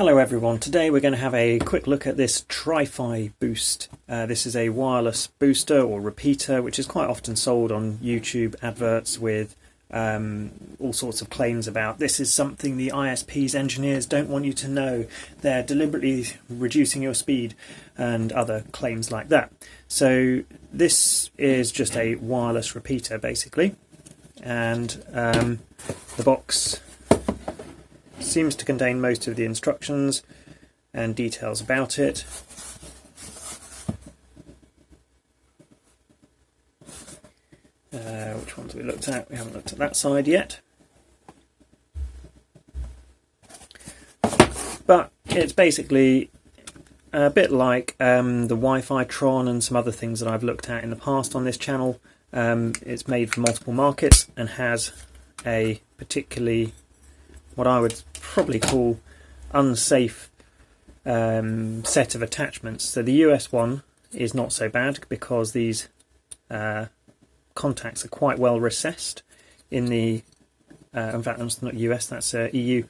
Hello everyone, today we're going to have a quick look at this TrifiBoost. This is a wireless booster or repeater which is quite often sold on YouTube adverts with all sorts of claims about this is something the ISP's engineers don't want you to know. They're deliberately reducing your speed and other claims like that. So this is just a wireless repeater basically, and the box seems to contain most of the instructions and details about it. Which ones have we looked at? We haven't looked at that side yet. But it's basically a bit like the Wi-Fi Tron and some other things that I've looked at in the past on this channel. It's made for multiple markets and has a particularly, what I would probably call, unsafe set of attachments. So the US one is not so bad because these contacts are quite well recessed in the in fact that's not US, that's EU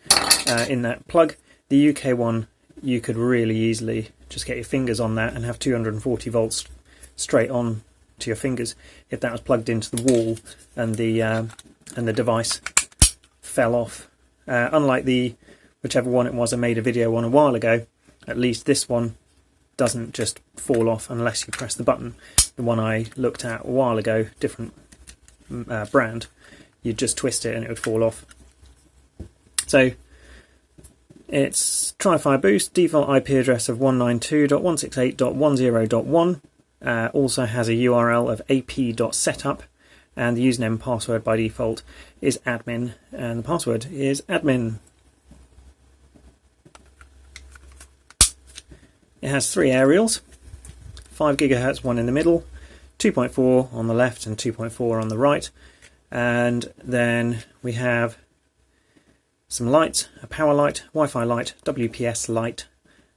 in that plug. The UK one, you could really easily just get your fingers on that and have 240 volts straight on to your fingers if that was plugged into the wall and the device fell off. Unlike the whichever one it was I made a video on a while ago, at least this one doesn't just fall off unless you press the button. The one I looked at a while ago, different brand, you'd just twist it and it would fall off. So it's TrifiBoost, default IP address of 192.168.10.1, also has a URL of ap.setup, and the username and password by default is admin, and the password is admin. It has three aerials, 5 GHz one in the middle, 2.4 on the left and 2.4 on the right, and then we have some lights, a power light, Wi-Fi light, WPS light,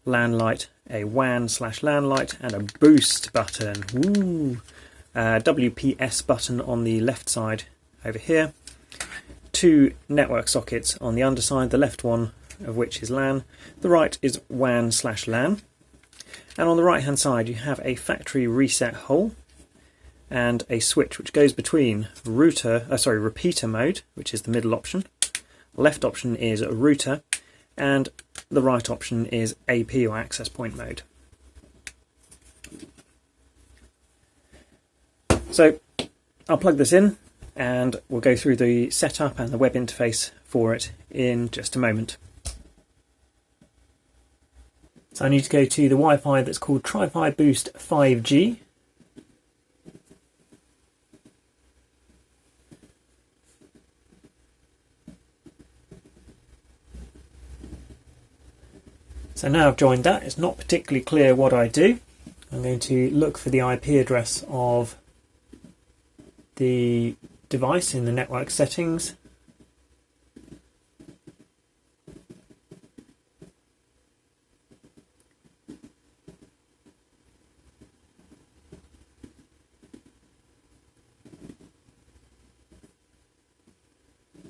LAN light, a WAN/LAN light, and a boost button. Woo! WPS button on the left side over here, 2 network sockets on the underside, the left one of which is LAN, the right is WAN/LAN, and on the right hand side you have a factory reset hole and a switch which goes between repeater mode, which is the middle option, left option is router, and the right option is AP or access point mode. So I'll plug this in and we'll go through the setup and the web interface for it in just a moment. So I need to go to the Wi-Fi that's called TrifiBoost 5G. So now I've joined that, it's not particularly clear what I do. I'm going to look for the IP address of the device in the network settings.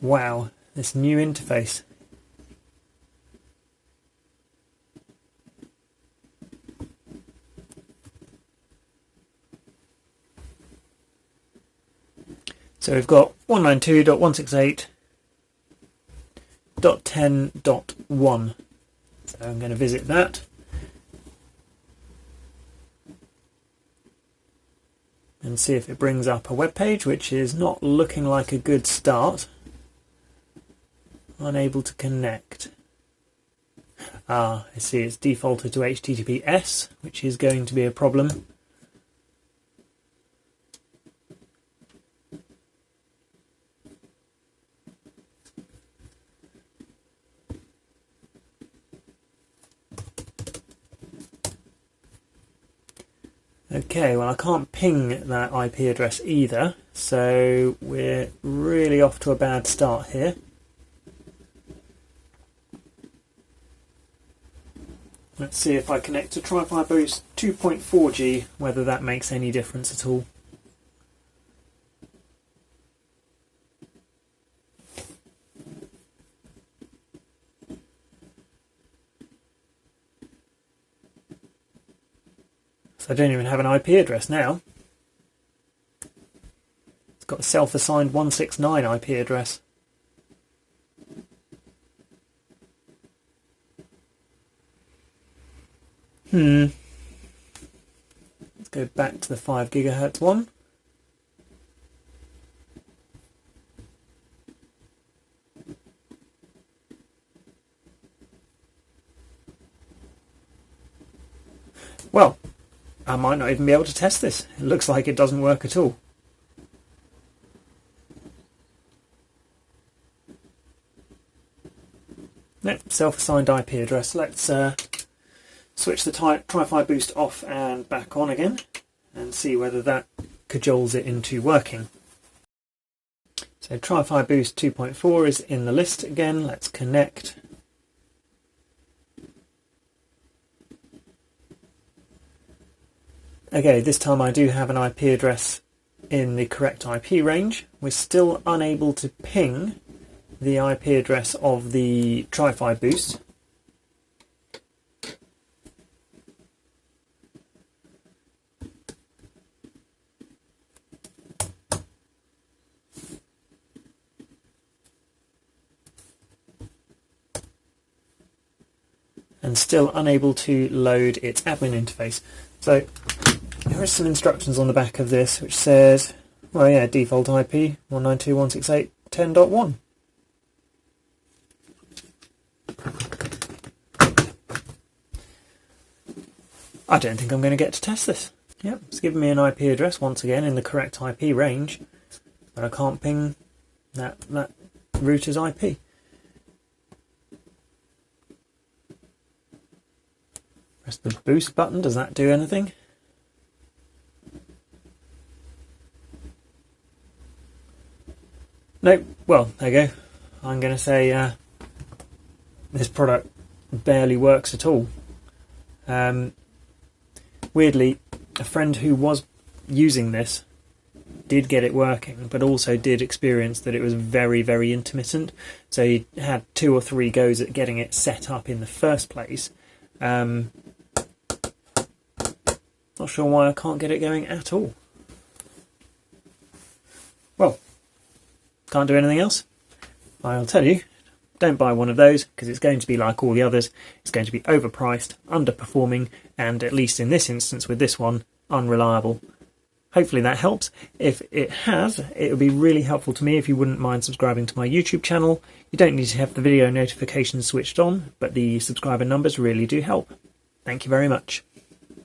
Wow, this new interface. So we've got 192.168.10.1. So I'm going to visit that. And see if it brings up a web page, which is not looking like a good start. Unable to connect. I see it's defaulted to HTTPS, which is going to be a problem. Okay, well I can't ping that IP address either, so we're really off to a bad start here. Let's see if I connect to TrifiBoost 2.4G, whether that makes any difference at all. So I don't even have an IP address now. It's got a self-assigned 169 IP address. Let's go back to the 5 GHz one. Well, I might not even be able to test this. It looks like it doesn't work at all. No, self-assigned IP address. Let's switch the TrifiBoost off and back on again and see whether that cajoles it into working. So TrifiBoost 2.4 is in the list again. Let's connect. Okay, this time I do have an IP address in the correct IP range. We're still unable to ping the IP address of the TrifiBoost. And still unable to load its admin interface. So there are some instructions on the back of this which says, well, yeah, default IP 192.168.10.1. I don't think I'm going to get to test this. Yep, it's given me an IP address once again in the correct IP range, but I can't ping that router's IP. Press the boost button, does that do anything? Nope, well, there you go. I'm going to say this product barely works at all. Weirdly, a friend who was using this did get it working, but also did experience that it was very, very intermittent. So he had 2 or 3 goes at getting it set up in the first place. Not sure why I can't get it going at all. Well, can't do anything else. I'll tell you, don't buy one of those because it's going to be like all the others. It's going to be overpriced, underperforming, and at least in this instance with this one, unreliable. Hopefully that helps. If it has, it would be really helpful to me if you wouldn't mind subscribing to my YouTube channel. You don't need to have the video notifications switched on, but the subscriber numbers really do help. Thank you very much.